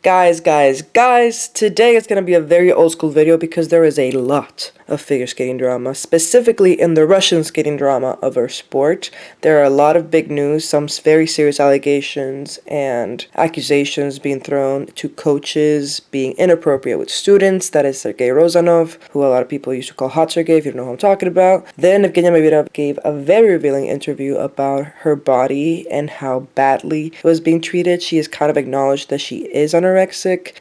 Guys, today is going to be a very old school video because there is a lot of figure skating drama, specifically in the Russian skating drama of our sport. There are a lot of big news, some very serious allegations and accusations being thrown to coaches being inappropriate with students. That is Sergei Rozanov, who a lot of people used to call Hot Sergei, if you don't know who I'm talking about. Then Evgenia Medvedeva gave a very revealing interview about her body and how badly it was being treated. She has kind of acknowledged that she is anorexic.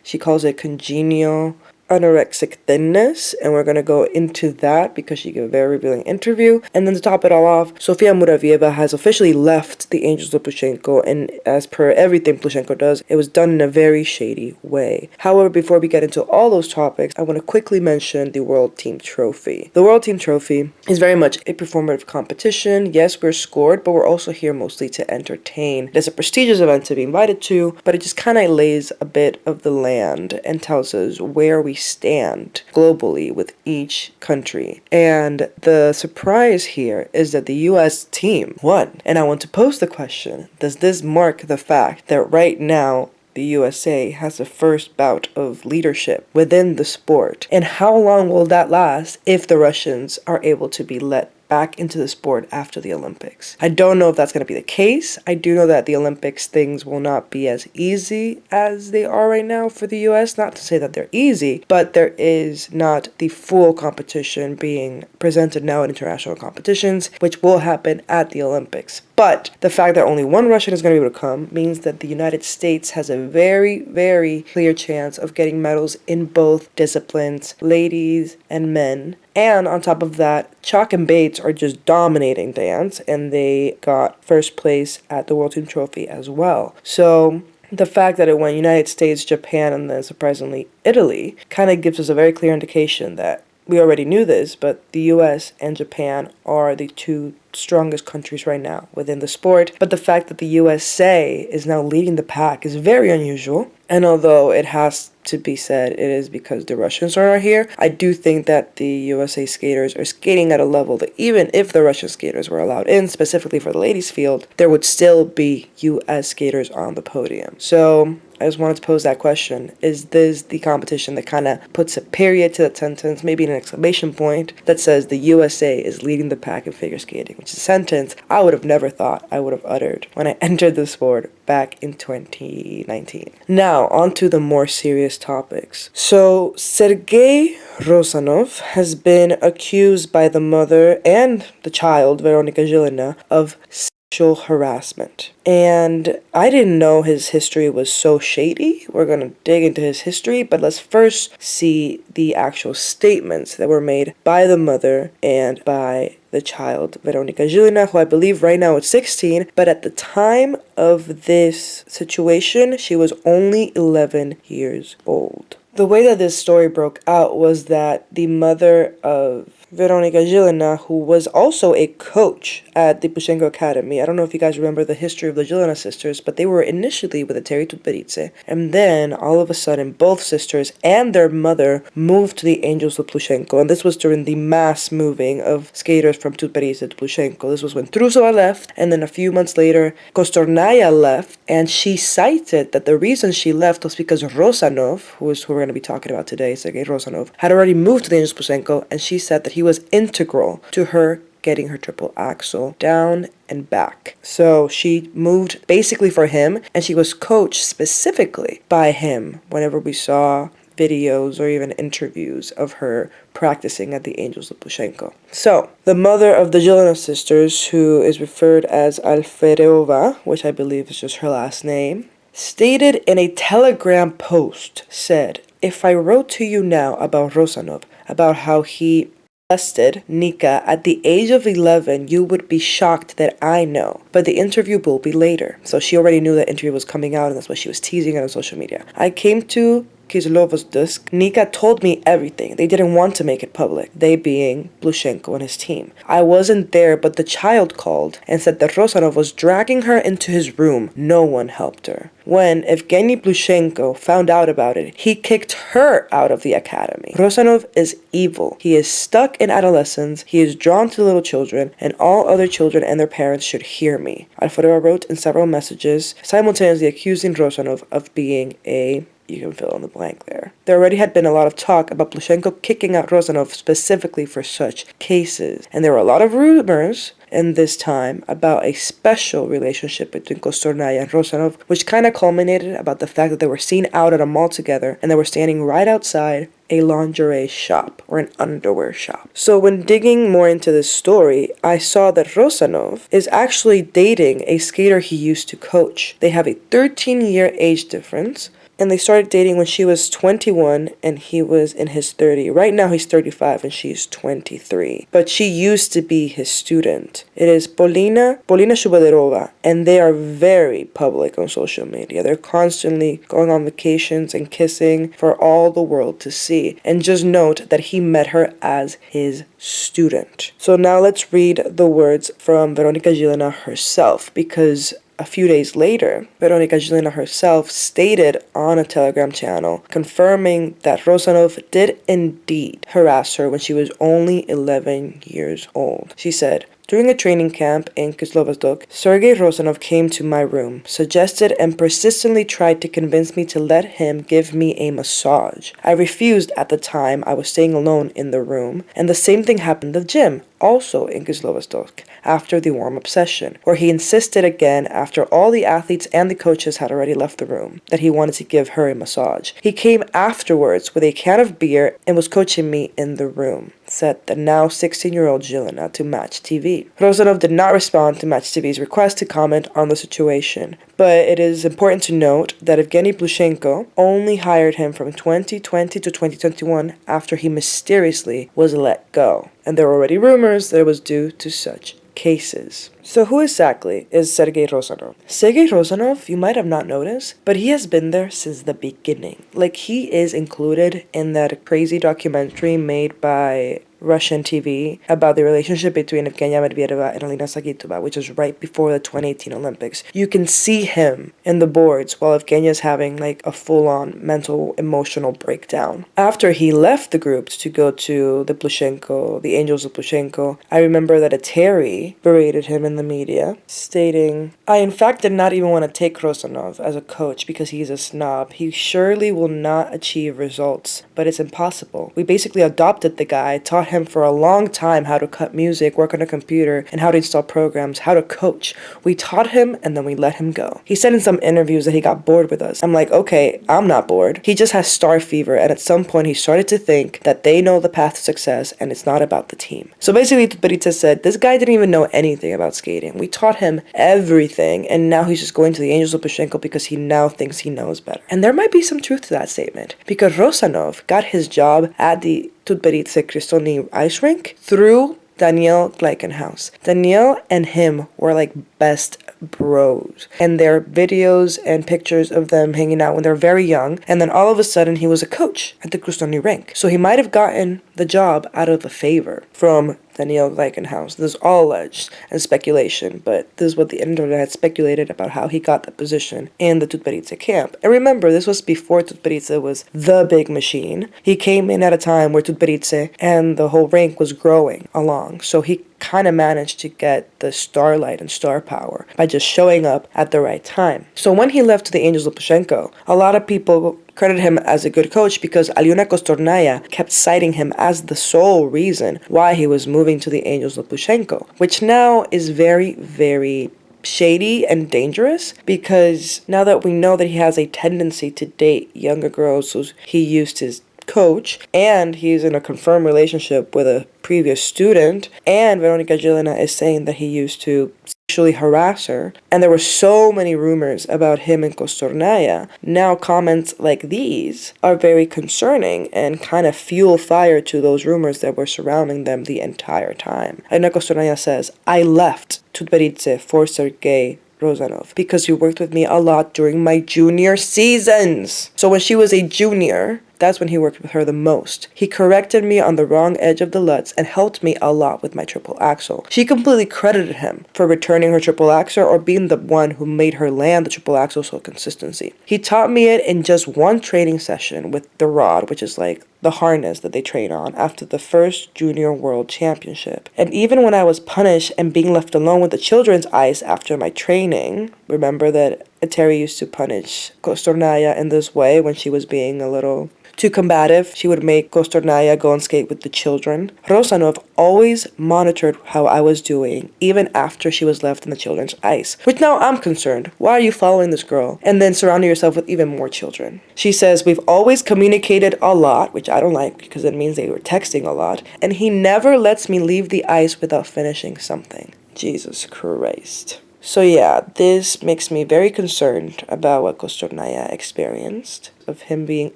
She calls it congenital anorexic thinness, and we're going to go into that because she gave a very revealing interview. And then to top it all off, Sofia Muravieva has officially left the Angels of Plushenko, and as per everything Plushenko does, it was done in a very shady way. However, before we get into all those topics, I want to quickly mention the World Team Trophy. The World Team Trophy is very much a performative competition. Yes, we're scored, but we're also here mostly to entertain. It's a prestigious event to be invited to, but it just kind of lays a bit of the land and tells us where we stand globally with each country. And the surprise here is that the US team won. And I want to pose the question, does this mark the fact that right now the USA has the first bout of leadership within the sport? And how long will that last if the Russians are able to be let back into the sport after the Olympics? I don't know if that's going to be the case. I do know that the Olympics things will not be as easy as they are right now for the US. Not to say that they're easy, but there is not the full competition being presented now in international competitions, which will happen at the Olympics. But the fact that only one Russian is going to be able to come means that the United States has a very, very clear chance of getting medals in both disciplines, ladies and men. And on top of that, Chalk and Bates are just dominating dance, and they got first place at the World Team Trophy as well. So the fact that it went United States, Japan, and then surprisingly Italy kind of gives us a very clear indication that we already knew this, but the US and Japan are the two strongest countries right now within the sport. But the fact that the USA is now leading the pack is very unusual. And although it has to be said, it is because the Russians are not here, I do think that the USA skaters are skating at a level that even if the Russian skaters were allowed in, specifically for the ladies field, there would still be US skaters on the podium. So I just wanted to pose that question. Is this the competition that kind of puts a period to that sentence, maybe an exclamation point, that says the USA is leading the pack in figure skating, which is a sentence I would have never thought I would have uttered when I entered the sport back in 2019. Now, on to the more serious topics. So, Sergei Rozanov has been accused by the mother and the child, Veronika Zhilina, of sexual harassment. And I didn't know his history was so shady. We're going to dig into his history, but let's first see the actual statements that were made by the mother and by the child, Veronika Zhilina, who I believe right now is 16, but at the time of this situation, she was only 11 years old. The way that this story broke out was that the mother of Veronika Zhilina, who was also a coach at the Plushenko Academy. I don't know if you guys remember the history of the Zhilina sisters, but they were initially with the Terry Tutberidze. And then, all of a sudden, both sisters and their mother moved to the Angels of Plushenko. And this was during the mass moving of skaters from Tutberidze to Plushenko. This was when Trusova left, and then a few months later, Kostornaya left. And she cited that the reason she left was because Rozanov, who is who we're going to be talking about today, Sergei Rozanov, had already moved to the Angels of Plushenko, and she said that he was integral to her getting her triple axel down and back. So she moved basically for him, and she was coached specifically by him whenever we saw videos or even interviews of her practicing at the Angels of Plushenko. So, the mother of the Zhilina sisters, who is referred as Alfereova, which I believe is just her last name, stated in a Telegram post, said, "If I wrote to you now about Rozanov, about how he molested Nika at the age of 11, you would be shocked that I know. But the interview will be later." So she already knew that interview was coming out, and that's why she was teasing it on social media. "I came to Kislovo's desk. Nika told me everything. They didn't want to make it public. They being Plushenko and his team. I wasn't there, but the child called and said that Rozanov was dragging her into his room. No one helped her. When Evgeny Plushenko found out about it, he kicked her out of the academy. Rozanov is evil. He is stuck in adolescence. He is drawn to little children, and all other children and their parents should hear me." Alfereva wrote in several messages, simultaneously accusing Rozanov of being a you can fill in the blank there. There already had been a lot of talk about Plushenko kicking out Rozanov specifically for such cases, and there were a lot of rumors in this time about a special relationship between Kostornaya and Rozanov, which kind of culminated about the fact that they were seen out at a mall together and they were standing right outside a lingerie shop or an underwear shop. So when digging more into this story, I saw that Rozanov is actually dating a skater he used to coach. They have a 13-year age difference, and they started dating when she was 21 and he was in his 30s. Right now he's 35 and she's 23. But she used to be his student. It is Polina Shubaderova, and they are very public on social media. They're constantly going on vacations and kissing for all the world to see. And just note that he met her as his student. So now let's read the words from Veronika Zilina herself, because a few days later, Veronika Zilina herself stated on a Telegram channel confirming that Rozanov did indeed harass her when she was only 11 years old. She said, "During a training camp in Kislovodsk, Sergei Rozanov came to my room, suggested and persistently tried to convince me to let him give me a massage. I refused at the time. I was staying alone in the room, and the same thing happened at the gym, also in Kislovodsk, after the warm-up session, where he insisted again after all the athletes and the coaches had already left the room that he wanted to give her a massage. He came afterwards with a can of beer and was coaching me in the room," said the now 16-year-old Zilina to Match TV. Rozanov did not respond to Match TV's request to comment on the situation, but it is important to note that Evgeny Plushenko only hired him from 2020 to 2021 after he mysteriously was let go, and there were already rumors that it was due to such cases. So who exactly is Sergei Rozanov? Sergei Rozanov, you might have not noticed, but he has been there since the beginning. Like, he is included in that crazy documentary made by Russian TV about the relationship between Evgenia Medvedeva and Alina Sagitova, which is right before the 2018 Olympics. You can see him in the boards while Evgenia is having like a full-on mental, emotional breakdown. After he left the group to go to the Plushenko, the Angels of Plushenko, I remember that a Terry berated him in the media, stating, "I in fact did not even want to take Rozanov as a coach because he's a snob. He surely will not achieve results, but it's impossible. We basically adopted the guy, taught him for a long time how to cut music, work on a computer, and how to install programs, how to coach. We taught him and then we let him go." He said in some interviews that he got bored with us. I'm like, okay, I'm not bored. He just has star fever, and at some point he started to think that they know the path to success and it's not about the team. So basically, Berita said, this guy didn't even know anything about skating. We taught him everything, and now he's just going to the Angels of Plushenko because he now thinks he knows better. And there might be some truth to that statement, because Rozanov got his job at the Tutberidze Kristolny ice rink through Daniel Gleikenhaus. Daniel and him were like best bros, and there are videos and pictures of them hanging out when they're very young, and then all of a sudden he was a coach at the Kristolny rink. So he might have gotten the job out of the favor from Daniel Gleikenhaus. This is all alleged and speculation, but this is what the internet had speculated about how he got that position in the Tutberidze camp. And remember, this was before Tutberidze was the big machine. He came in at a time where Tutberidze and the whole rink was growing along, so he kind of managed to get the starlight and star power by just showing up at the right time. So when he left to the Angels of Plushenko, a lot of people credit him as a good coach because Alyona Kostornaya kept citing him as the sole reason why he was moving to the Angels of Plushenko, which now is very, very shady and dangerous, because now that we know that he has a tendency to date younger girls who he used his coach, and he's in a confirmed relationship with a previous student, and Veronika Zilina is saying that he used to sexually harass her, and there were so many rumors about him and Kostornaya. Now comments like these are very concerning and kind of fuel fire to those rumors that were surrounding them the entire time. Alina Kostornaya says, "I left Tutberidze for Sergei Rozanov because he worked with me a lot during my junior seasons." So when she was a junior, that's when he worked with her the most. He corrected me on the wrong edge of the Lutz and helped me a lot with my triple axel. She completely credited him for returning her triple axel or being the one who made her land the triple axel so consistency. He taught me it in just one training session with the rod, which is like the harness that they train on after the first Junior World Championship. And even when I was punished and being left alone with the children's ice after my training, remember that Terry used to punish Kostornaya in this way when she was being a little too combative. She would make Kostornaya go and skate with the children. Rozanov always monitored how I was doing, even after she was left in the children's ice. Which now I'm concerned. Why are you following this girl? And then surrounding yourself with even more children. She says, we've always communicated a lot, which I don't like because it means they were texting a lot. And he never lets me leave the ice without finishing something. Jesus Christ. So yeah, this makes me very concerned about what Kostornaya experienced, of him being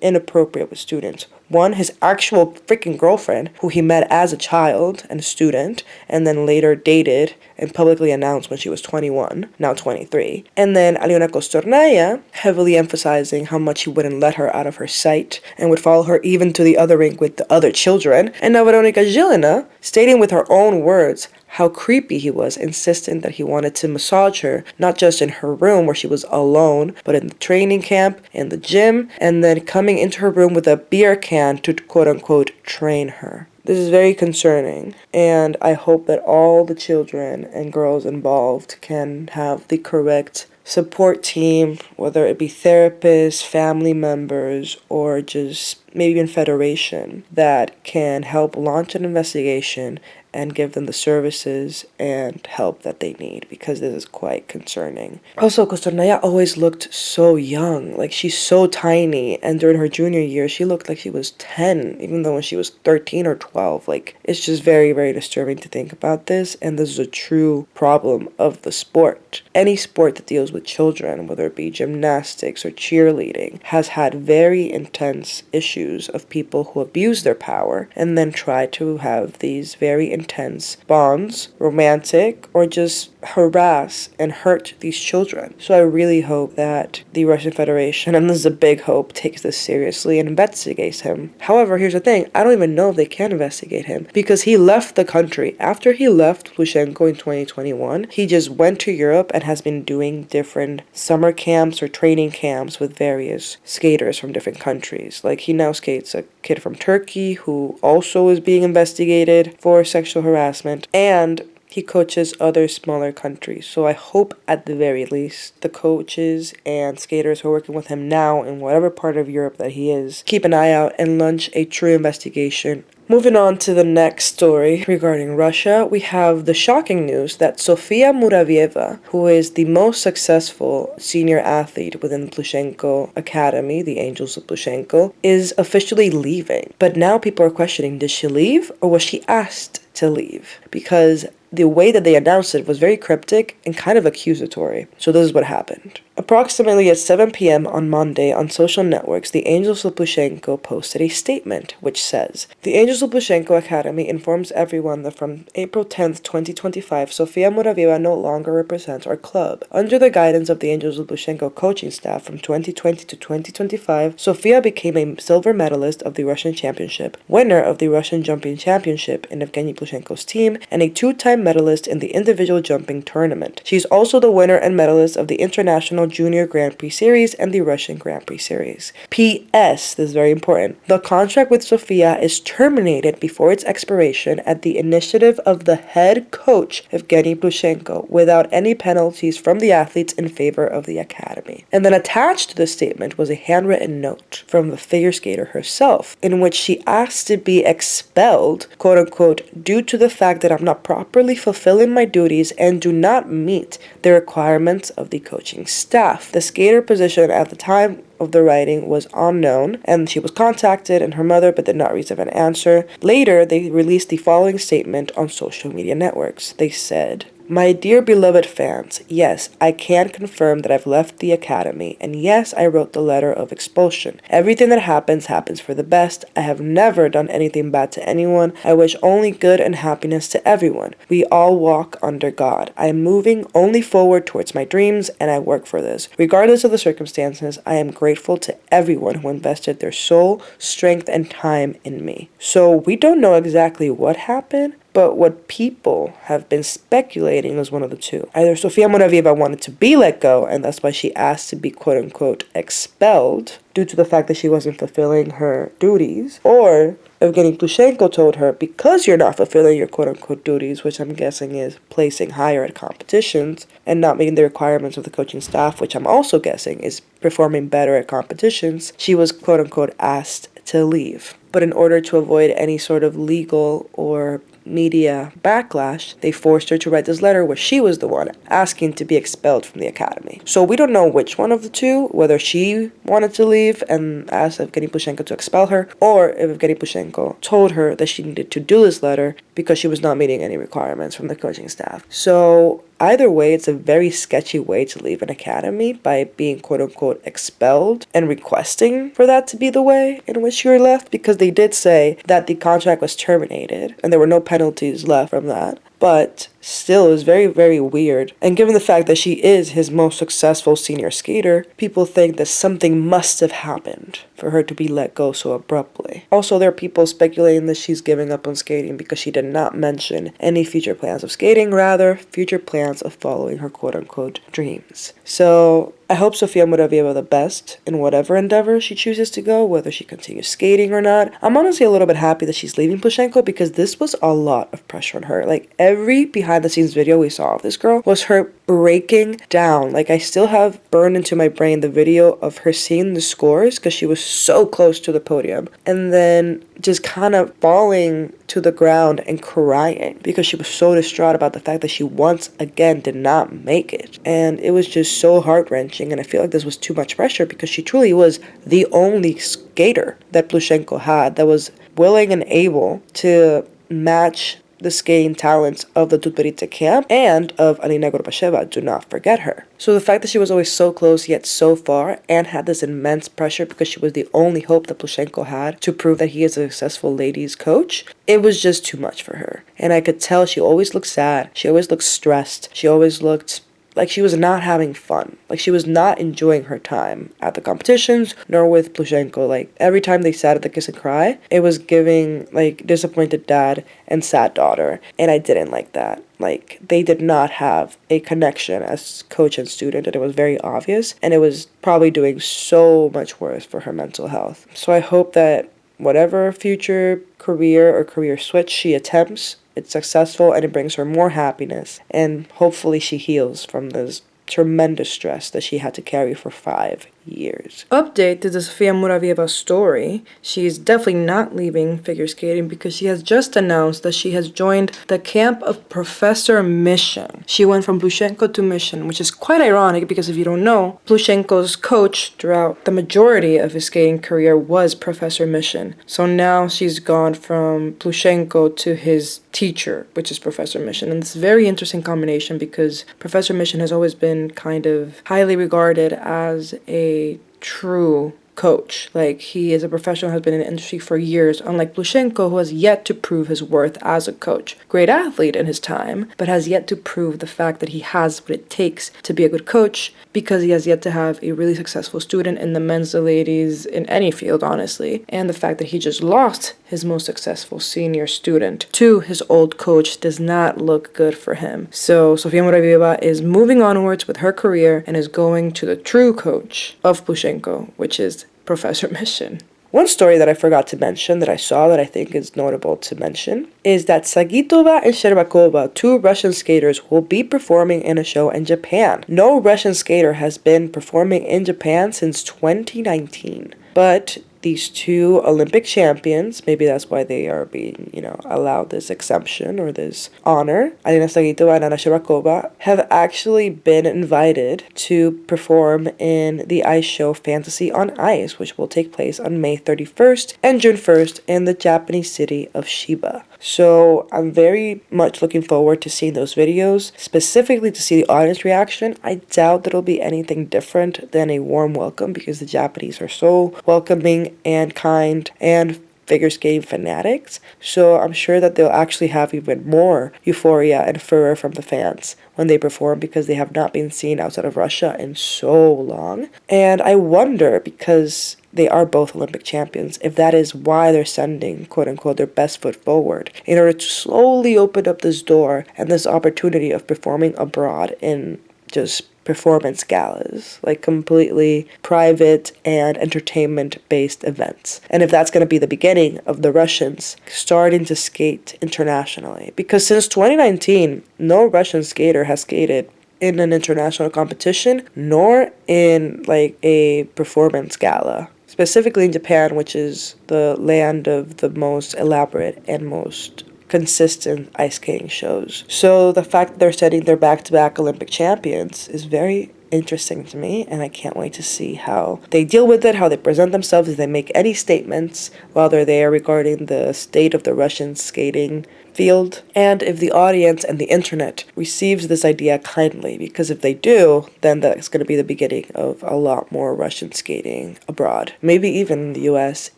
inappropriate with students. One, his actual freaking girlfriend, who he met as a child and a student, and then later dated and publicly announced when she was 21, now 23. And then Aliona Kostornaya, heavily emphasizing how much he wouldn't let her out of her sight and would follow her even to the other rink with the other children. And now Veronika Zilina, stating with her own words how creepy he was, insisting that he wanted to massage her, not just in her room where she was alone, but in the training camp, in the gym, and then coming into her room with a beer can to quote-unquote train her. This is very concerning, and I hope that all the children and girls involved can have the correct support team, whether it be therapists, family members, or just maybe even federation, that can help launch an investigation and give them the services and help that they need, because this is quite concerning. Also, Kostornaya always looked so young. Like, she's so tiny, and during her junior year, she looked like she was 10, even though when she was 13 or 12. Like, it's just very, very disturbing to think about this, and this is a true problem of the sport. Any sport that deals with children, whether it be gymnastics or cheerleading, has had very intense issues of people who abuse their power and then try to have these very intense bonds, romantic, or just harass and hurt these children. So I really hope that the Russian Federation, and this is a big hope, takes this seriously and investigates him. However, here's the thing, I don't even know if they can investigate him, because he left the country. After he left Plushenko in 2021, he just went to Europe and has been doing different summer camps or training camps with various skaters from different countries. Like, he now skates a kid from Turkey who also is being investigated for sexual harassment, and he coaches other smaller countries. So I hope at the very least the coaches and skaters who are working with him now in whatever part of Europe that he is keep an eye out and launch a true investigation. Moving on to the next story regarding Russia, we have the shocking news that Sofia Muravieva, who is the most successful senior athlete within the Plushenko Academy, the Angels of Plushenko, is officially leaving. But now people are questioning, did she leave or was she asked to leave? Because the way that they announced it was very cryptic and kind of accusatory. So this is what happened. Approximately at 7 p.m. on Monday on social networks, the Angels of Plushenko posted a statement which says, "The Angels of Plushenko Academy informs everyone that from April 10th, 2025, Sofia Muravieva no longer represents our club. Under the guidance of the Angels of Plushenko coaching staff from 2020 to 2025, Sofia became a silver medalist of the Russian Championship, winner of the Russian Jumping Championship in Evgeny Plushenko's team, and a two-time medalist in the individual jumping tournament. She is also the winner and medalist of the International Junior Grand Prix Series and the Russian Grand Prix Series. P.S. This is very important. The contract with Sofia is terminated before its expiration at the initiative of the head coach, Evgeny Plushenko, without any penalties from the athletes in favor of the academy." And then attached to the statement was a handwritten note from the figure skater herself, in which she asked to be expelled, quote-unquote, due to the fact that I'm not properly fulfilling my duties and do not meet the requirements of the coaching staff. The skater position at the time of the writing was unknown, and she was contacted and her mother but did not receive an answer. Later, they released the following statement on social media networks. They said, "My dear beloved fans, yes, I can confirm that I've left the academy, and yes, I wrote the letter of expulsion. Everything that happens for the best. I have never done anything bad to anyone. I wish only good and happiness to everyone. We all walk under God. I am moving only forward towards my dreams, and I work for this. Regardless of the circumstances, I am grateful to everyone who invested their soul, strength, and time in me." So we don't know exactly what happened, But what people have been speculating was one of the two. Either Sofia Muravieva wanted to be let go, and that's why she asked to be quote-unquote expelled due to the fact that she wasn't fulfilling her duties, or Evgeny Plushenko told her, because you're not fulfilling your quote-unquote duties, which I'm guessing is placing higher at competitions and not meeting the requirements of the coaching staff, which I'm also guessing is performing better at competitions, she was quote-unquote asked to leave. But in order to avoid any sort of legal or media backlash, they forced her to write this letter where she was the one asking to be expelled from the academy. So we don't know which one of the two, whether she wanted to leave and asked Evgeny Plushenko to expel her, or if Evgeny Plushenko told her that she needed to do this letter because she was not meeting any requirements from the coaching staff. So either way, it's a very sketchy way to leave an academy, by being quote-unquote expelled and requesting for that to be the way in which you're left, because they did say that the contract was terminated and there were no penalties left from that. But still, it was very, very weird. And given the fact that she is his most successful senior skater, people think that something must have happened for her to be let go so abruptly. Also, there are people speculating that she's giving up on skating because she did not mention any future plans of skating, rather future plans of following her quote-unquote dreams. So I hope Sofia Muravieva the best in whatever endeavor she chooses to go, whether she continues skating or not. I'm honestly a little bit happy that she's leaving Plushenko, because this was a lot of pressure on her. Like, every behind-the-scenes video we saw of this girl was her breaking down. Like, I still have burned into my brain the video of her seeing the scores because she was so close to the podium, and then just kind of falling to the ground and crying because she was so distraught about the fact that she once again did not make it. And it was just so heart-wrenching, and I feel like this was too much pressure because she truly was the only skater that Plushenko had that was willing and able to match the skating talents of the Tutberidze camp and of Alina Gorbacheva. Do not forget her. So the fact that she was always so close yet so far, and had this immense pressure because she was the only hope that Plushenko had to prove that he is a successful ladies coach, it was just too much for her. And I could tell she always looked sad. She always looked stressed. She always looked like she was not having fun. Like, she was not enjoying her time at the competitions, nor with Plushenko. Like, every time they sat at the kiss and cry, it was giving, like, disappointed dad and sad daughter. And I didn't like that. Like, they did not have a connection as coach and student, and it was very obvious. And it was probably doing so much worse for her mental health. So I hope that whatever future career or career switch she attempts, it's successful and it brings her more happiness, and hopefully she heals from this tremendous stress that she had to carry for 5 years. Update to the Sofia Muravieva story. She is definitely not leaving figure skating because she has just announced that she has joined the camp of Professor Mishin. She went from Plushenko to Mishin, which is quite ironic because if you don't know, Plushenko's coach throughout the majority of his skating career was Professor Mishin. So now she's gone from Plushenko to his teacher, which is Professor Mishin. And it's a very interesting combination because Professor Mishin has always been kind of highly regarded as a true coach. Like, he is a professional, has been in the industry for years, unlike Plushenko, who has yet to prove his worth as a coach. Great athlete in his time, but has yet to prove the fact that he has what it takes to be a good coach, because he has yet to have a really successful student in the men's, the ladies, in any field, honestly. And the fact that he just lost his most successful senior student to his old coach does not look good for him. So Sofia Muravieva is moving onwards with her career and is going to the true coach of Plushenko, which is Professor Mishin. One story that I forgot to mention that I saw that I think is notable to mention is that Sagitova and Sherbakova, 2 Russian skaters, will be performing in a show in Japan. No Russian skater has been performing in Japan since 2019. But these 2 Olympic champions, maybe that's why they are being, allowed this exemption or this honor, Alina Sagitova and Anna Sherbakova, have actually been invited to perform in the ice show Fantasy on Ice, which will take place on May 31st and June 1st in the Japanese city of Shiba. So I'm very much looking forward to seeing those videos, specifically to see the audience reaction. I doubt that it'll be anything different than a warm welcome because the Japanese are so welcoming and kind and figure skating fanatics. So I'm sure that they'll actually have even more euphoria and furor from the fans when they perform because they have not been seen outside of Russia in so long. And I wonder, because they are both Olympic champions, if that is why they're sending, quote unquote, their best foot forward, in order to slowly open up this door and this opportunity of performing abroad in just performance galas, like completely private and entertainment-based events. And if that's going to be the beginning of the Russians starting to skate internationally. Because since 2019, no Russian skater has skated in an international competition, nor in like a performance gala. Specifically in Japan, which is the land of the most elaborate and most consistent ice skating shows. So the fact that they're setting their back-to-back Olympic champions is very interesting to me, and I can't wait to see how they deal with it, how they present themselves, if they make any statements while they're there regarding the state of the Russian skating field, and if the audience and the internet receives this idea kindly, because if they do, then that's going to be the beginning of a lot more Russian skating abroad. Maybe even in the US,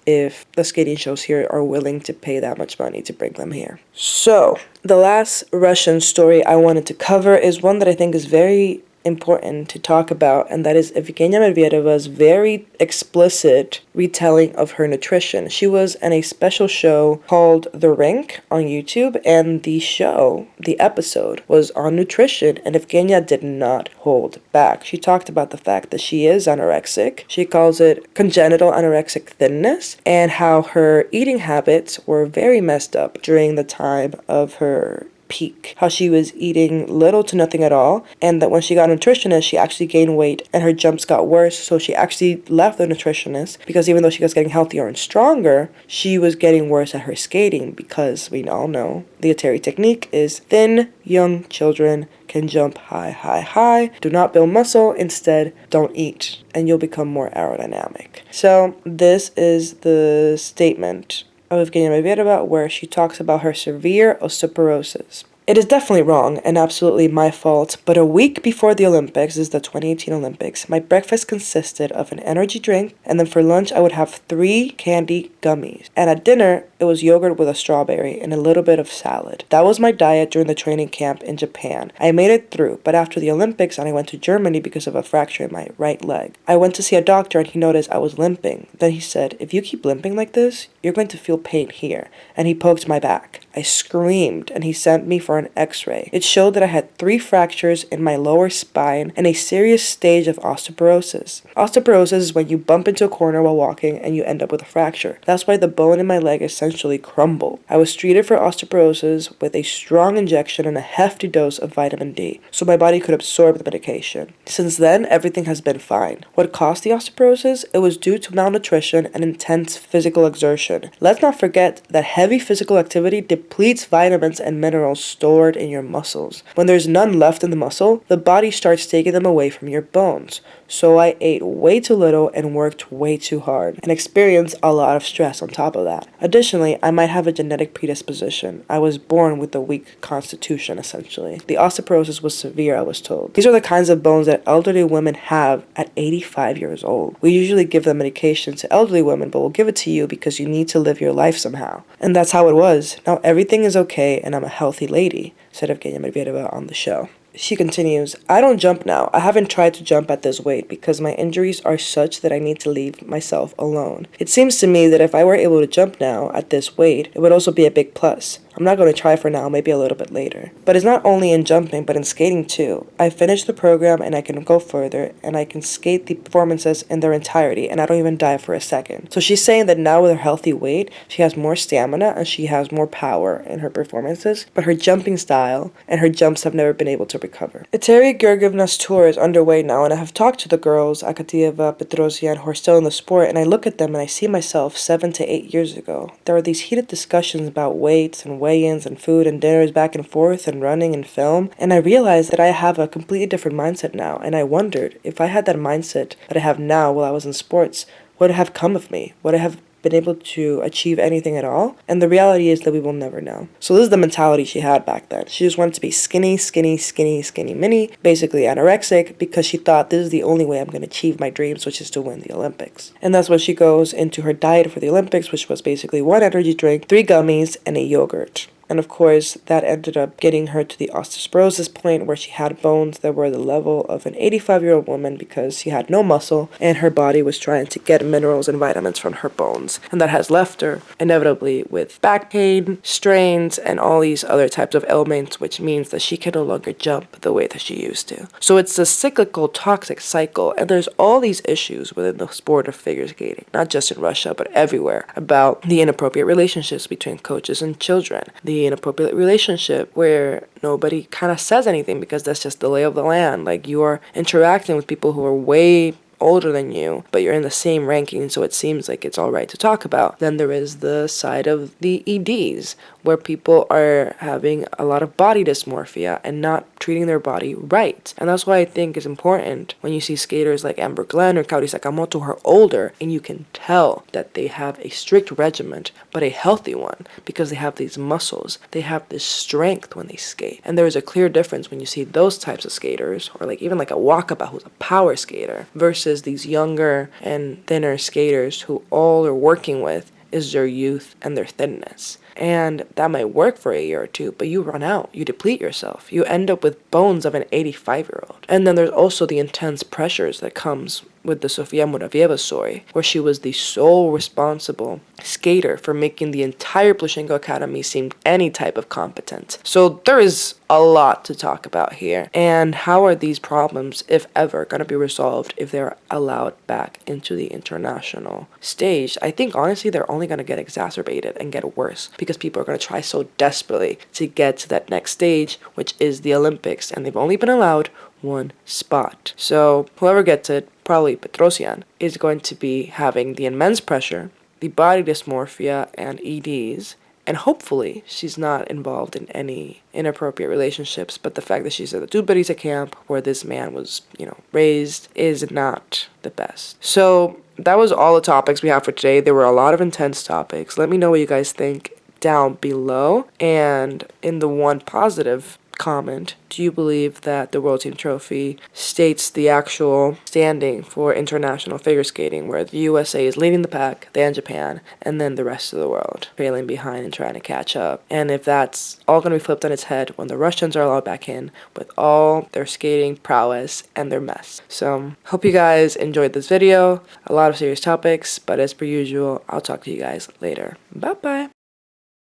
if the skating shows here are willing to pay that much money to bring them here. So, the last Russian story I wanted to cover is one that I think is very important to talk about, and that is Evgenia Medvedeva's very explicit retelling of her nutrition. She was in a special show called The Rink on YouTube, and the episode was on nutrition, and Evgenia did not hold back. She talked about the fact that she is anorexic. She calls it congenital anorexic thinness, and how her eating habits were very messed up during the time of her peak, how she was eating little to nothing at all, and that when she got a nutritionist, she actually gained weight and her jumps got worse. So she actually left the nutritionist because even though she was getting healthier and stronger, she was getting worse at her skating, because we all know the Atari technique is thin, young children can jump high, high, high. Do not build muscle. Instead, don't eat, and you'll become more aerodynamic. So this is the statement of Evgenia Medvedeva, where she talks about her severe osteoporosis. It is definitely wrong and absolutely my fault, but a week before the Olympics, is the 2018 Olympics, my breakfast consisted of an energy drink, and then for lunch I would have 3 candy gummies. And at dinner, it was yogurt with a strawberry and a little bit of salad. That was my diet during the training camp in Japan. I made it through, but after the Olympics and I went to Germany because of a fracture in my right leg. I went to see a doctor and he noticed I was limping. Then he said, if you keep limping like this, you're going to feel pain here. And he poked my back. I screamed and he sent me for an x-ray. It showed that I had 3 fractures in my lower spine and a serious stage of osteoporosis. Osteoporosis is when you bump into a corner while walking and you end up with a fracture. That's why the bone in my leg essentially crumbled. I was treated for osteoporosis with a strong injection and a hefty dose of vitamin D, so my body could absorb the medication. Since then, everything has been fine. What caused the osteoporosis? It was due to malnutrition and intense physical exertion. Let's not forget that heavy physical activity depletes vitamins and minerals stored in your muscles. When there's none left in the muscle, the body starts taking them away from your bones. So I ate way too little and worked way too hard, and experienced a lot of stress on top of that. Additionally, I might have a genetic predisposition. I was born with a weak constitution, essentially. The osteoporosis was severe, I was told. These are the kinds of bones that elderly women have at 85 years old. We usually give them medication to elderly women, but we'll give it to you because you need to live your life somehow. And that's how it was. Now everything is okay and I'm a healthy lady, said Evgenia Medvedeva on the show. She continues, I don't jump now. I haven't tried to jump at this weight because my injuries are such that I need to leave myself alone. It seems to me that if I were able to jump now at this weight, it would also be a big plus. I'm not going to try for now, maybe a little bit later. But it's not only in jumping, but in skating too. I finished the program and I can go further, and I can skate the performances in their entirety, and I don't even die for a second. So she's saying that now with her healthy weight, she has more stamina and she has more power in her performances, but her jumping style and her jumps have never been able to recover. Eteri Georgievna's tour is underway now, and I have talked to the girls, Akatieva, Petrosian, who are still in the sport, and I look at them and I see myself 7 to 8 years ago. There are these heated discussions about weights and weigh-ins and food and dinners back and forth and running and film, and I realized that I have a completely different mindset now, and I wondered if I had that mindset that I have now while I was in sports, what would have come of me? Would I have been able to achieve anything at all? And the reality is that we will never know. So this is the mentality she had back then. She just wanted to be skinny, skinny, skinny, skinny mini, basically anorexic, because she thought this is the only way I'm going to achieve my dreams, which is to win the Olympics. And that's when she goes into her diet for the Olympics, which was basically 1 energy drink, 3 gummies, and a yogurt. And of course, that ended up getting her to the osteoporosis point where she had bones that were the level of an 85-year-old woman because she had no muscle and her body was trying to get minerals and vitamins from her bones. And that has left her inevitably with back pain, strains, and all these other types of ailments, which means that she can no longer jump the way that she used to. So it's a cyclical, toxic cycle, and there's all these issues within the sport of figure skating, not just in Russia, but everywhere, about the inappropriate relationships between coaches and children, the inappropriate relationship where nobody kind of says anything because that's just the lay of the land. Like, you are interacting with people who are way older than you, but you're in the same ranking, so it seems like it's all right to talk about. Then there is the side of the EDs, where people are having a lot of body dysmorphia and not treating their body right. And that's why I think it's important when you see skaters like Amber Glenn or Kaori Sakamoto who are older, and you can tell that they have a strict regimen, but a healthy one, because they have these muscles, they have this strength when they skate. And there is a clear difference when you see those types of skaters, or like even like a Wakaba who's a power skater, versus these younger and thinner skaters who all they're working with is their youth and their thinness. And that might work for a year or two, but you run out, you deplete yourself, you end up with bones of an 85-year-old. And then there's also the intense pressures that comes with the Sofia Muravieva story, where she was the sole responsible skater for making the entire Plushenko Academy seem any type of competent. So there is a lot to talk about here. And how are these problems, if ever, going to be resolved if they're allowed back into the international stage? I think, honestly, they're only going to get exacerbated and get worse because people are going to try so desperately to get to that next stage, which is the Olympics, and they've only been allowed one spot. So whoever gets it, probably Petrosian, is going to be having the immense pressure, the body dysmorphia, and EDs, and hopefully she's not involved in any inappropriate relationships, but the fact that she's at the Tuberisa camp where this man was, raised is not the best. So that was all the topics we have for today. There were a lot of intense topics. Let me know what you guys think down below. And in the one positive comment, do you believe that the World Team Trophy states the actual standing for international figure skating, where the USA is leading the pack, then Japan, and then the rest of the world trailing behind and trying to catch up? And if that's all going to be flipped on its head when the Russians are allowed back in with all their skating prowess and their mess. So hope you guys enjoyed this video. A lot of serious topics, but as per usual, I'll talk to you guys later. Bye bye.